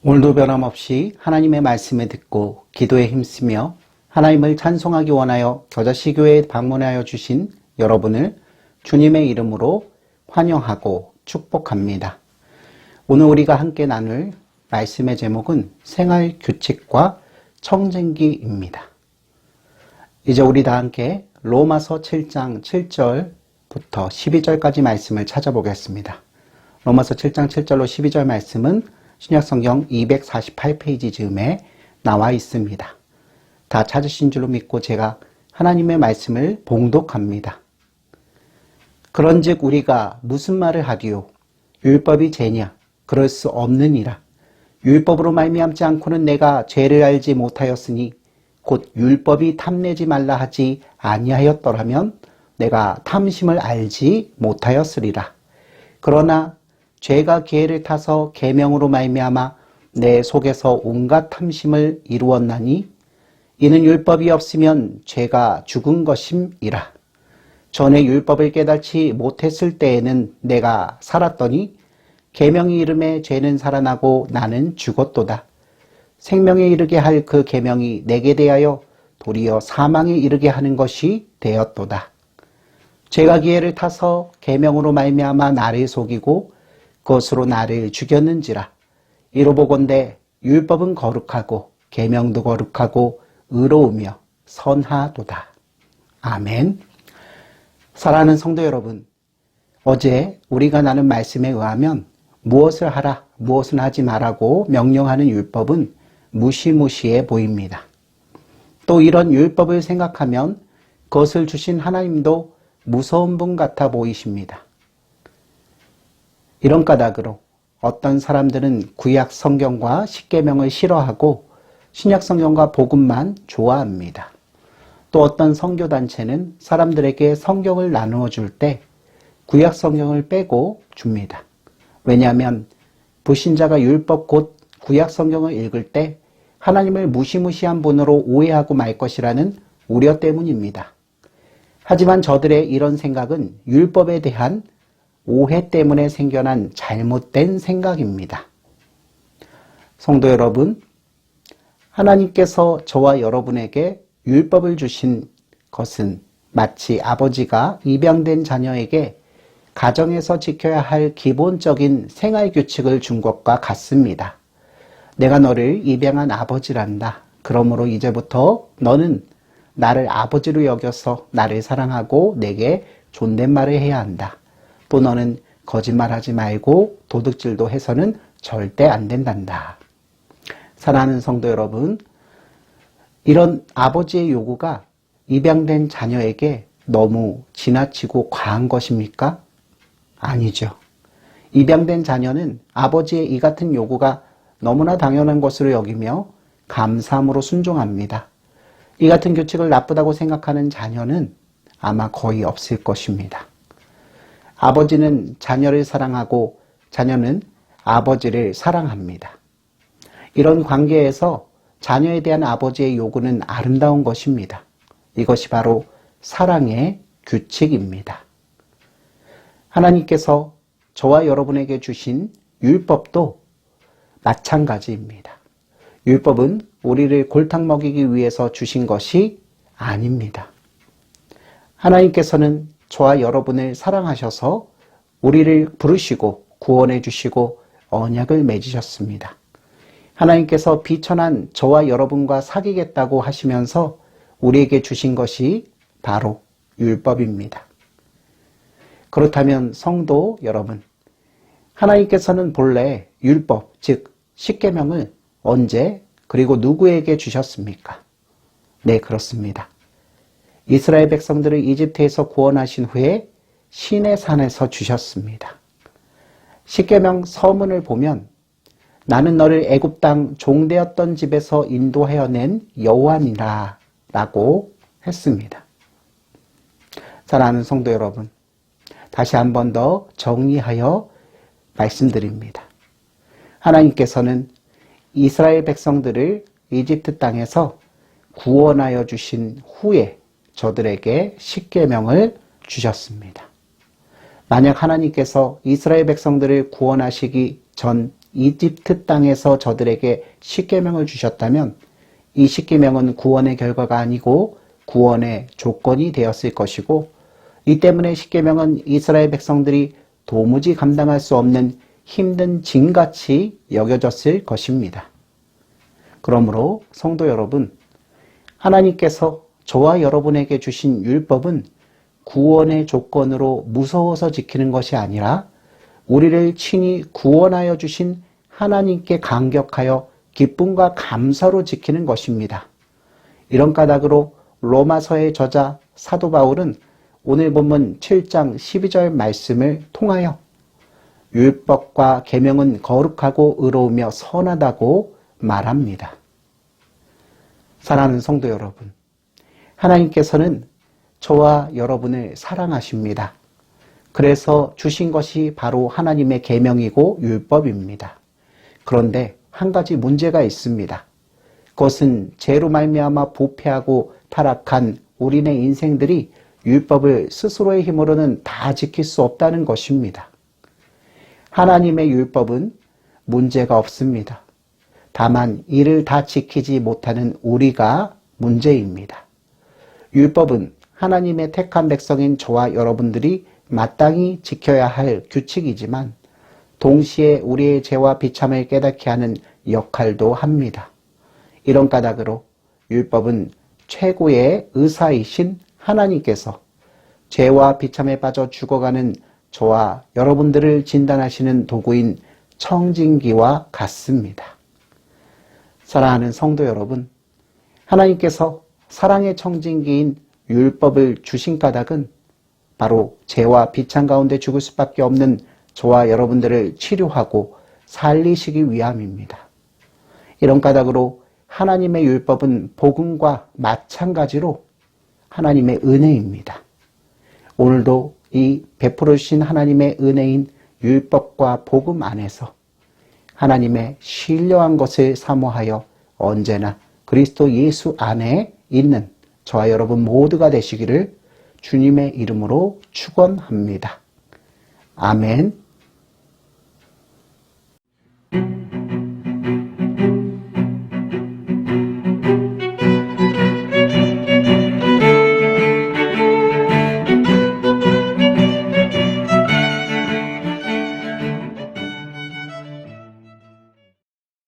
오늘도 변함없이 하나님의 말씀을 듣고 기도에 힘쓰며 하나님을 찬송하기 원하여 겨자씨교회에 방문하여 주신 여러분을 주님의 이름으로 환영하고 축복합니다. 오늘 우리가 함께 나눌 말씀의 제목은 생활규칙과 청진기입니다. 이제 우리 다 함께 로마서 7장 7절부터 12절까지 말씀을 찾아보겠습니다. 로마서 7장 7절로 12절 말씀은 신약성경 248페이지 즈음에 나와 있습니다. 다 찾으신 줄로 믿고 제가 하나님의 말씀을 봉독합니다. 그런즉 우리가 무슨 말을 하리요? 율법이 죄냐? 그럴 수 없느니라. 율법으로 말미암지 않고는 내가 죄를 알지 못하였으니 곧 율법이 탐내지 말라 하지 아니하였더라면 내가 탐심을 알지 못하였으리라. 그러나 죄가 기회를 타서 계명으로 말미암아 내 속에서 온갖 탐심을 이루었나니 이는 율법이 없으면 죄가 죽은 것임이라. 전에 율법을 깨닫지 못했을 때에는 내가 살았더니 계명이 이름에 죄는 살아나고 나는 죽었도다. 생명에 이르게 할 그 계명이 내게 대하여 도리어 사망에 이르게 하는 것이 되었도다. 죄가 기회를 타서 계명으로 말미암아 나를 속이고 그것으로 나를 죽였는지라. 이로 보건대 율법은 거룩하고 계명도 거룩하고 의로우며 선하도다. 아멘. 사랑하는 성도 여러분, 어제 우리가 나눈 말씀에 의하면 무엇을 하라, 무엇은 하지 말라고 명령하는 율법은 무시무시해 보입니다. 또 이런 율법을 생각하면 그것을 주신 하나님도 무서운 분 같아 보이십니다. 이런 까닭으로 어떤 사람들은 구약 성경과 십계명을 싫어하고 신약 성경과 복음만 좋아합니다. 또 어떤 선교단체는 사람들에게 성경을 나누어 줄 때 구약 성경을 빼고 줍니다. 왜냐하면 불신자가 율법 곧 구약 성경을 읽을 때 하나님을 무시무시한 분으로 오해하고 말 것이라는 우려 때문입니다. 하지만 저들의 이런 생각은 율법에 대한 오해 때문에 생겨난 잘못된 생각입니다. 성도 여러분, 하나님께서 저와 여러분에게 율법을 주신 것은 마치 아버지가 입양된 자녀에게 가정에서 지켜야 할 기본적인 생활규칙을 준 것과 같습니다. 내가 너를 입양한 아버지란다. 그러므로 이제부터 너는 나를 아버지로 여겨서 나를 사랑하고 내게 존댓말을 해야 한다. 또 너는 거짓말하지 말고 도둑질도 해서는 절대 안 된단다. 사랑하는 성도 여러분, 이런 아버지의 요구가 입양된 자녀에게 너무 지나치고 과한 것입니까? 아니죠. 입양된 자녀는 아버지의 이 같은 요구가 너무나 당연한 것으로 여기며 감사함으로 순종합니다. 이 같은 규칙을 나쁘다고 생각하는 자녀는 아마 거의 없을 것입니다. 아버지는 자녀를 사랑하고 자녀는 아버지를 사랑합니다. 이런 관계에서 자녀에 대한 아버지의 요구는 아름다운 것입니다. 이것이 바로 사랑의 규칙입니다. 하나님께서 저와 여러분에게 주신 율법도 마찬가지입니다. 율법은 우리를 골탕 먹이기 위해서 주신 것이 아닙니다. 하나님께서는 저와 여러분을 사랑하셔서 우리를 부르시고 구원해 주시고 언약을 맺으셨습니다. 하나님께서 비천한 저와 여러분과 사귀겠다고 하시면서 우리에게 주신 것이 바로 율법입니다. 그렇다면 성도 여러분, 하나님께서는 본래 율법, 즉 십계명을 언제 그리고 누구에게 주셨습니까? 네, 그렇습니다. 이스라엘 백성들을 이집트에서 구원하신 후에 시내산에서 주셨습니다. 십계명 서문을 보면 나는 너를 애굽 땅 종되었던 집에서 인도하여 낸 여호와니라 라고 했습니다. 사랑하는 성도 여러분, 다시 한 번 더 정리하여 말씀드립니다. 하나님께서는 이스라엘 백성들을 이집트 땅에서 구원하여 주신 후에 저들에게 십계명을 주셨습니다. 만약 하나님께서 이스라엘 백성들을 구원하시기 전 이집트 땅에서 저들에게 십계명을 주셨다면 이 십계명은 구원의 결과가 아니고 구원의 조건이 되었을 것이고, 이 때문에 십계명은 이스라엘 백성들이 도무지 감당할 수 없는 힘든 짐같이 여겨졌을 것입니다. 그러므로 성도 여러분, 하나님께서 저와 여러분에게 주신 율법은 구원의 조건으로 무서워서 지키는 것이 아니라 우리를 친히 구원하여 주신 하나님께 감격하여 기쁨과 감사로 지키는 것입니다. 이런 까닭으로 로마서의 저자 사도 바울은 오늘 본문 7장 12절 말씀을 통하여 율법과 계명은 거룩하고 의로우며 선하다고 말합니다. 사랑하는 성도 여러분, 하나님께서는 저와 여러분을 사랑하십니다. 그래서 주신 것이 바로 하나님의 계명이고 율법입니다. 그런데 한 가지 문제가 있습니다. 그것은 죄로 말미암아 부패하고 타락한 우리네 인생들이 율법을 스스로의 힘으로는 다 지킬 수 없다는 것입니다. 하나님의 율법은 문제가 없습니다. 다만 이를 다 지키지 못하는 우리가 문제입니다. 율법은 하나님의 택한 백성인 저와 여러분들이 마땅히 지켜야 할 규칙이지만 동시에 우리의 죄와 비참을 깨닫게 하는 역할도 합니다. 이런 까닭으로 율법은 최고의 의사이신 하나님께서 죄와 비참에 빠져 죽어가는 저와 여러분들을 진단하시는 도구인 청진기와 같습니다. 사랑하는 성도 여러분, 하나님께서 사랑의 청진기인 율법을 주신 까닭은 바로 죄와 비참 가운데 죽을 수밖에 없는 저와 여러분들을 치료하고 살리시기 위함입니다. 이런 까닭으로 하나님의 율법은 복음과 마찬가지로 하나님의 은혜입니다. 오늘도 이 베풀어 주신 하나님의 은혜인 율법과 복음 안에서 하나님의 신령한 것을 사모하여 언제나 그리스도 예수 안에 있는 저와 여러분 모두가 되시기를 주님의 이름으로 축원합니다. 아멘.